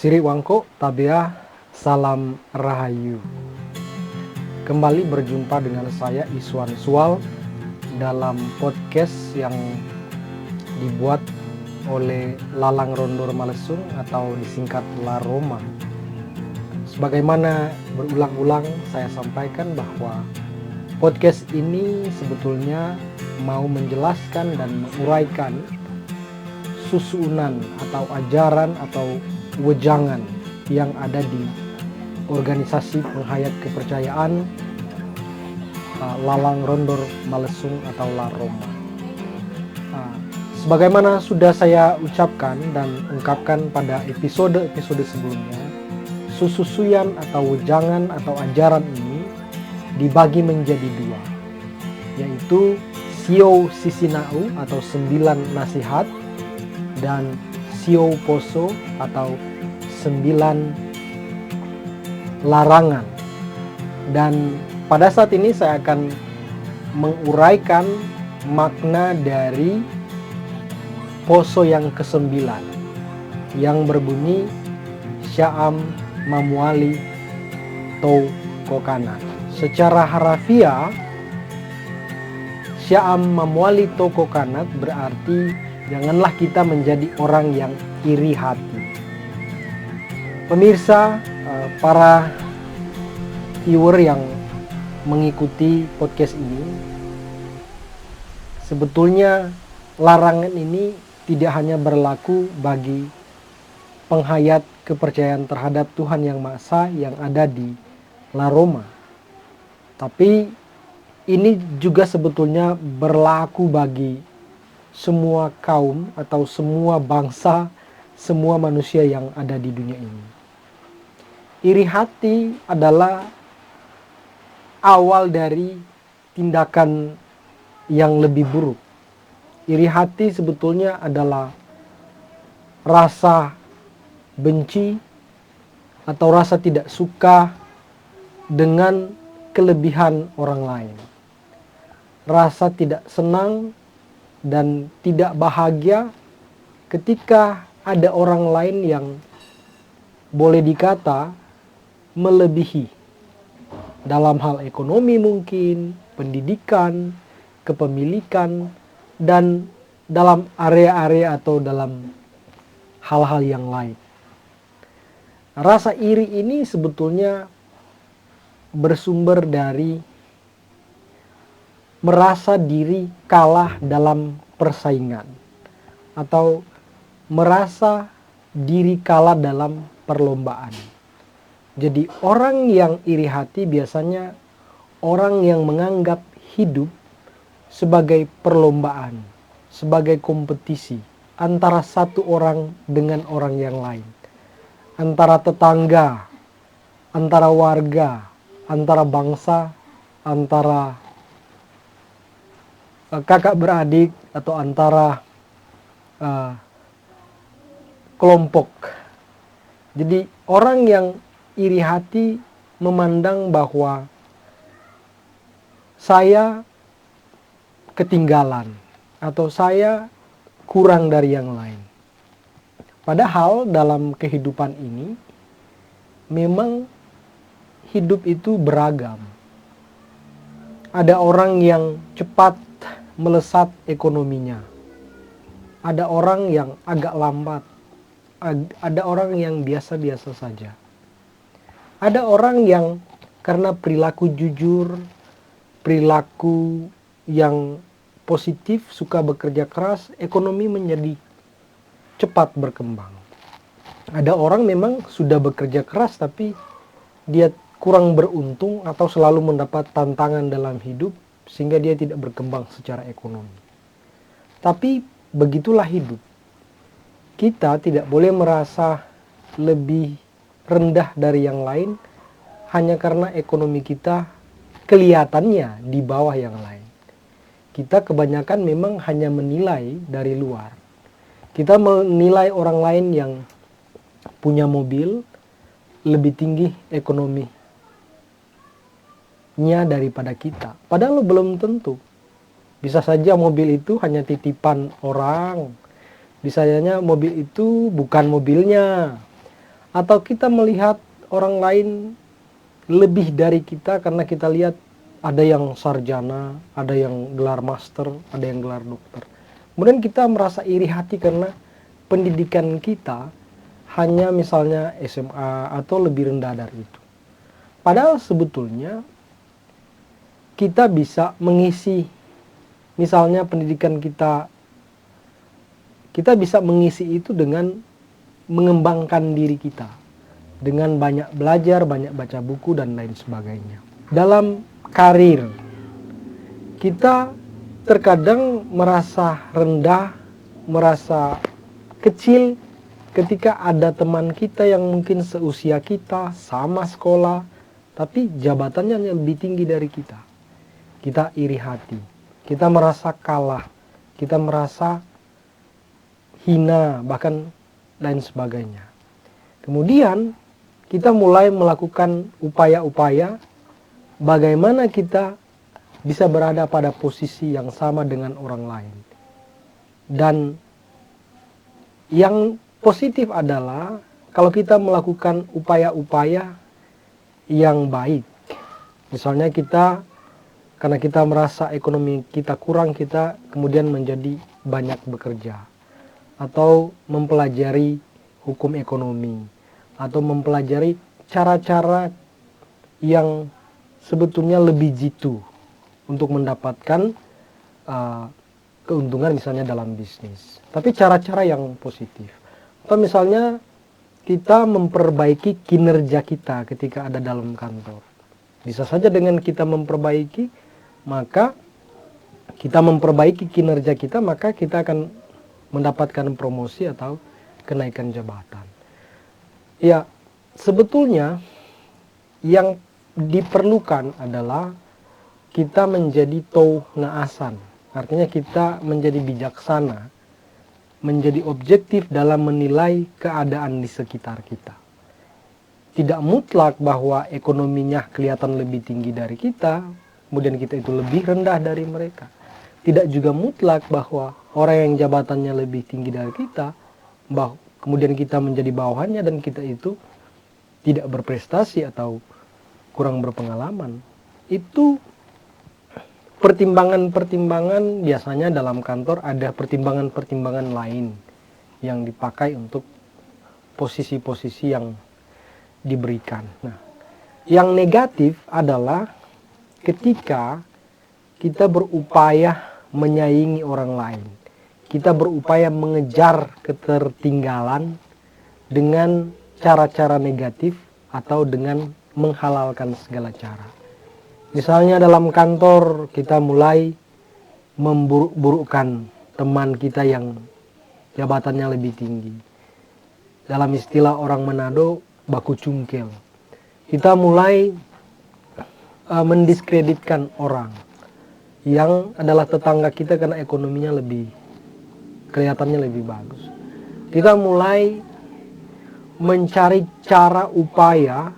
Siri Wangko, Tabea, Salam Rahayu. Kembali berjumpa dengan saya Iswan Sual dalam podcast yang dibuat oleh Lalang Rondor Malesung atau disingkat La Roma. Sebagaimana berulang-ulang saya sampaikan bahwa podcast ini sebetulnya mau menjelaskan dan menguraikan susunan atau ajaran atau wejangan yang ada di organisasi penghayat kepercayaan Lalang Rondor Malesung atau La Roma. Sebagaimana sudah saya ucapkan dan ungkapkan pada episode-episode sebelumnya, sususuyan atau wejangan atau ajaran ini dibagi menjadi dua, yaitu Sio Sisinau atau 9 nasihat dan Sio Poso atau 9 larangan. Dan pada saat ini saya akan menguraikan makna dari Poso yang ke-9 yang berbunyi Sya'am Mamuali Tou Kokana. Secara harafiah, Sya'am Mamuali Tou Kokana berarti janganlah kita menjadi orang yang iri hati. Pemirsa, para viewer yang mengikuti podcast ini, sebetulnya larangan ini tidak hanya berlaku bagi penghayat kepercayaan terhadap Tuhan Yang Maha Esa yang ada di La Roma, tapi ini juga sebetulnya berlaku bagi semua kaum atau semua bangsa, semua manusia yang ada di dunia ini. Iri hati adalah awal dari tindakan yang lebih buruk. Iri hati sebetulnya adalah rasa benci atau rasa tidak suka dengan kelebihan orang lain. Rasa tidak senang dan tidak bahagia ketika ada orang lain yang boleh dikata melebihi dalam hal ekonomi mungkin, pendidikan, kepemilikan, dan dalam area-area atau dalam hal-hal yang lain. Rasa iri ini sebetulnya bersumber dari merasa diri kalah dalam persaingan atau merasa diri kalah dalam perlombaan. Jadi orang yang iri hati biasanya orang yang menganggap hidup sebagai perlombaan, sebagai kompetisi antara satu orang dengan orang yang lain, antara tetangga, antara warga, antara bangsa, antara kakak beradik, atau antara kelompok. Jadi orang yang iri hati memandang bahwa saya ketinggalan atau saya kurang dari yang lain. Padahal dalam kehidupan ini memang hidup itu beragam. Ada orang yang cepat melesat ekonominya. Ada orang yang agak lambat. Ada orang yang biasa-biasa saja. Ada orang yang karena perilaku jujur, perilaku yang positif, suka bekerja keras, ekonomi menjadi cepat berkembang. Ada orang memang sudah bekerja keras tapi dia kurang beruntung atau selalu mendapat tantangan dalam hidup sehingga dia tidak berkembang secara ekonomi. Tapi begitulah hidup. Kita tidak boleh merasa lebih rendah dari yang lain hanya karena ekonomi kita kelihatannya di bawah yang lain. Kita kebanyakan memang hanya menilai dari luar. Kita menilai orang lain yang punya mobil lebih tinggi ekonominya daripada kita. Padahal belum tentu. Bisa saja mobil itu hanya titipan orang. Bisa saja mobil itu bukan mobilnya. Atau kita melihat orang lain lebih dari kita karena kita lihat ada yang sarjana, ada yang gelar master, ada yang gelar dokter. Kemudian kita merasa iri hati karena pendidikan kita hanya misalnya SMA atau lebih rendah dari itu. Padahal sebetulnya kita bisa mengisi, misalnya pendidikan kita bisa mengisi itu dengan mengembangkan diri kita, dengan banyak belajar, banyak baca buku dan lain sebagainya. Dalam karir, kita terkadang merasa rendah, merasa kecil ketika ada teman kita yang mungkin seusia kita, sama sekolah, tapi jabatannya lebih tinggi dari kita. Kita iri hati, kita merasa kalah, kita merasa hina, bahkan lain sebagainya. Kemudian kita mulai melakukan upaya-upaya bagaimana kita bisa berada pada posisi yang sama dengan orang lain. Dan yang positif adalah kalau kita melakukan upaya-upaya yang baik. Misalnya karena kita merasa ekonomi kita kurang, kita kemudian menjadi banyak bekerja. Atau mempelajari hukum ekonomi, atau mempelajari cara-cara yang sebetulnya lebih jitu untuk mendapatkan keuntungan misalnya dalam bisnis. Tapi cara-cara yang positif. Atau misalnya kita memperbaiki kinerja kita ketika ada dalam kantor. Bisa saja dengan kita memperbaiki, maka kita memperbaiki kinerja kita, maka kita akan mendapatkan promosi atau kenaikan jabatan. Ya, sebetulnya yang diperlukan adalah kita menjadi tau ngaasan. Artinya kita menjadi bijaksana, menjadi objektif dalam menilai keadaan di sekitar kita. Tidak mutlak bahwa ekonominya kelihatan lebih tinggi dari kita, kemudian kita itu lebih rendah dari mereka. Tidak juga mutlak bahwa orang yang jabatannya lebih tinggi dari kita, kemudian kita menjadi bawahannya dan kita itu tidak berprestasi atau kurang berpengalaman. Itu pertimbangan-pertimbangan, biasanya dalam kantor ada pertimbangan-pertimbangan lain yang dipakai untuk posisi-posisi yang diberikan. Nah, yang negatif adalah ketika kita berupaya menyaingi orang lain. Kita berupaya mengejar ketertinggalan dengan cara-cara negatif atau dengan menghalalkan segala cara. Misalnya dalam kantor kita mulai memburuk-burukkan teman kita yang jabatannya lebih tinggi. Dalam istilah orang Manado, baku cungkel. Kita mulai mendiskreditkan orang yang adalah tetangga kita karena ekonominya kelihatannya lebih bagus. Kita mulai mencari cara upaya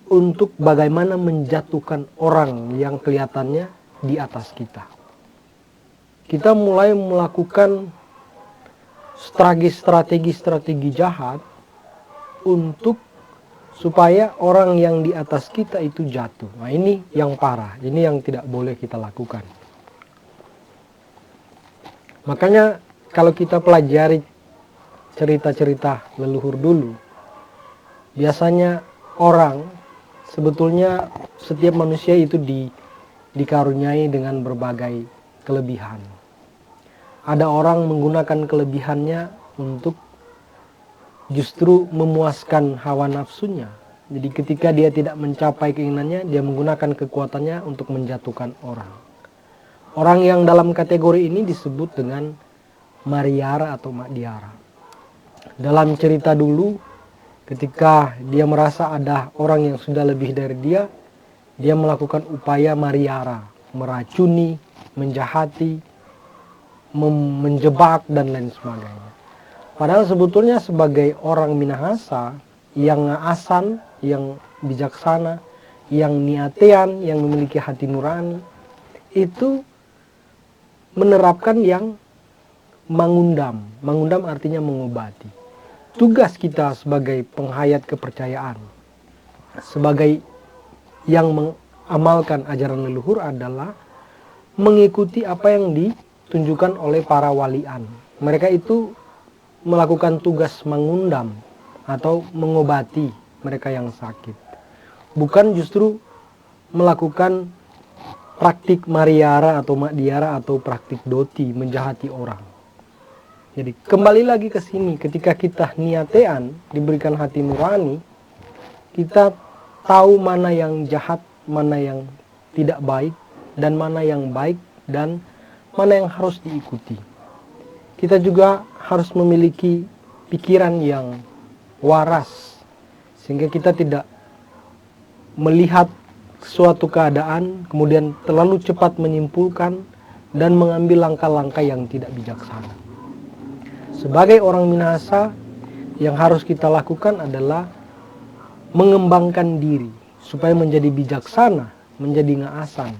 untuk bagaimana menjatuhkan orang yang kelihatannya di atas kita. Kita mulai melakukan strategi-strategi jahat untuk supaya orang yang di atas kita itu jatuh. Nah, ini yang parah, ini yang tidak boleh kita lakukan. Makanya kalau kita pelajari cerita-cerita leluhur dulu, biasanya orang, sebetulnya setiap manusia itu dikaruniai dengan berbagai kelebihan. Ada orang menggunakan kelebihannya untuk justru memuaskan hawa nafsunya. Jadi ketika dia tidak mencapai keinginannya, dia menggunakan kekuatannya untuk menjatuhkan orang. Orang yang dalam kategori ini disebut dengan Mariara atau Makdiara. Dalam cerita dulu, ketika dia merasa ada orang yang sudah lebih dari dia melakukan upaya Mariara, meracuni, menjahati, menjebak, dan lain sebagainya. Padahal sebetulnya sebagai orang Minahasa yang ngaasan, yang bijaksana, yang niatean, yang memiliki hati nurani, itu menerapkan yang mengundam. Mengundam artinya mengobati. tugas kita sebagai penghayat kepercayaan, sebagai yang mengamalkan ajaran leluhur adalah mengikuti apa yang ditunjukkan oleh para walian. Mereka itu melakukan tugas mengundam atau mengobati mereka yang sakit. Bukan justru melakukan praktik mariara atau makdiara atau praktik doti, menjahati orang. Jadi kembali lagi ke sini, ketika kita niatean, diberikan hati nurani, kita tahu mana yang jahat, mana yang tidak baik, dan mana yang baik, dan mana yang harus diikuti. Kita juga harus memiliki pikiran yang waras, sehingga kita tidak melihat suatu keadaan, kemudian terlalu cepat menyimpulkan dan mengambil langkah-langkah yang tidak bijaksana. Sebagai orang Minahasa, yang harus kita lakukan adalah mengembangkan diri supaya menjadi bijaksana, menjadi ngaasan,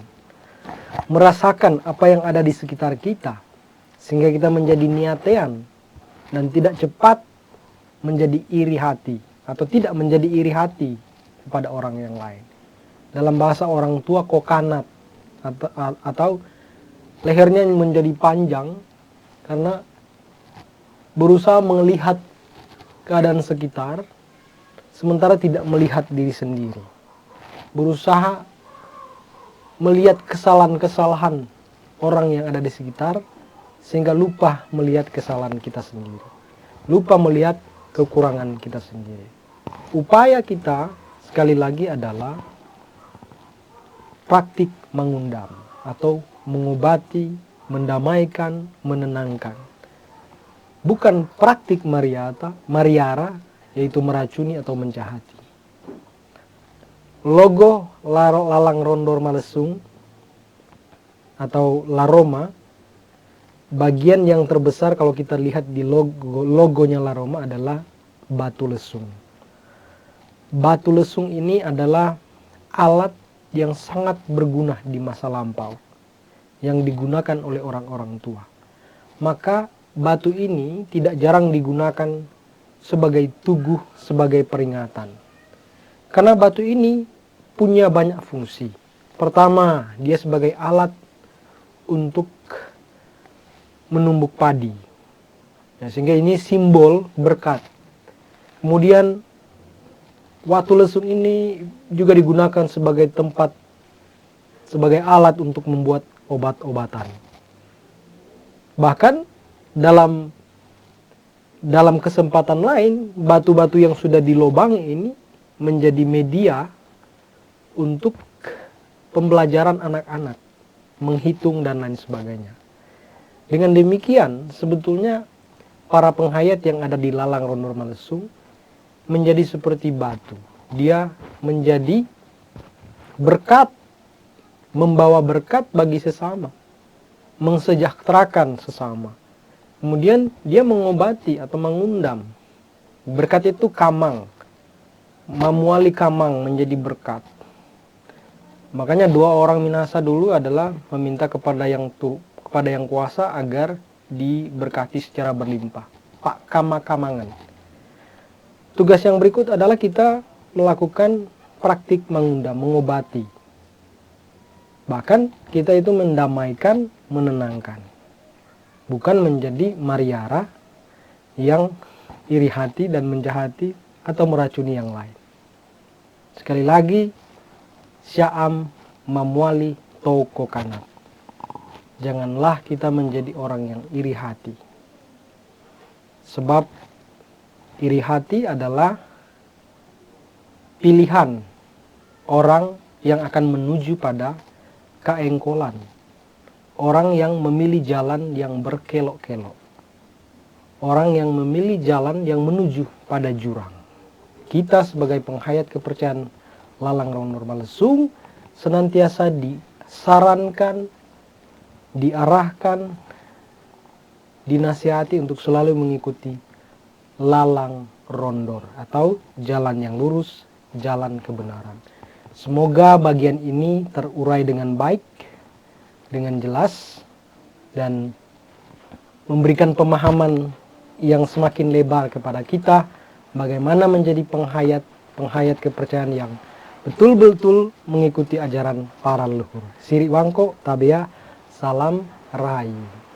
merasakan apa yang ada di sekitar kita, sehingga kita menjadi niatean dan tidak cepat menjadi iri hati atau tidak menjadi iri hati kepada orang yang lain. Dalam bahasa orang tua, kokanat atau lehernya menjadi panjang karena berusaha melihat keadaan sekitar sementara tidak melihat diri sendiri. Berusaha melihat kesalahan-kesalahan orang yang ada di sekitar sehingga lupa melihat kesalahan kita sendiri. Lupa melihat kekurangan kita sendiri. Upaya kita sekali lagi adalah praktik mengundam atau mengobati, mendamaikan, menenangkan. Bukan praktik mariara, yaitu meracuni atau menjahati. Logo Lalang Rondor Malesung atau Laroma, bagian yang terbesar kalau kita lihat di logonya Laroma adalah batu lesung. Batu lesung ini adalah alat yang sangat berguna di masa lampau, yang digunakan oleh orang-orang tua. Maka batu ini tidak jarang digunakan sebagai tuguh, sebagai peringatan. Karena batu ini punya banyak fungsi. Pertama, dia sebagai alat untuk menumbuk padi. Ya, sehingga ini simbol berkat. Kemudian watu lesung ini juga digunakan sebagai tempat, sebagai alat untuk membuat obat-obatan. Bahkan dalam kesempatan lain, batu-batu yang sudah dilobangi ini menjadi media untuk pembelajaran anak-anak, menghitung dan lain sebagainya. Dengan demikian, sebetulnya para penghayat yang ada di Lalang Rondor Malesung menjadi seperti batu. Dia menjadi berkat, membawa berkat bagi sesama, mensejahterakan sesama. Kemudian dia mengobati atau mengundam. Berkat itu kamang, mamuali kamang menjadi berkat. Makanya dua orang Minahasa dulu adalah meminta kepada yang kuasa agar diberkati secara berlimpah. Pak Kama-kamangan. Tugas yang berikut adalah kita melakukan praktik mengundam, mengobati. Bahkan kita itu mendamaikan, menenangkan. Bukan menjadi mariara yang iri hati dan menjahati atau meracuni yang lain. Sekali lagi, Sya'am Mamuali Toko Kanat. Janganlah kita menjadi orang yang iri hati. Sebab iri hati adalah pilihan orang yang akan menuju pada keengkolan. Orang yang memilih jalan yang berkelok-kelok. Orang yang memilih jalan yang menuju pada jurang. Kita sebagai penghayat kepercayaan Lalang Rondor Malesung senantiasa disarankan, diarahkan, dinasihati untuk selalu mengikuti Lalang Rondor atau jalan yang lurus, jalan kebenaran. Semoga bagian ini terurai dengan baik, dengan jelas, dan memberikan pemahaman yang semakin lebar kepada kita bagaimana menjadi penghayat kepercayaan yang betul-betul mengikuti ajaran para leluhur. Siri Wangko, Tabea, salam rahayu.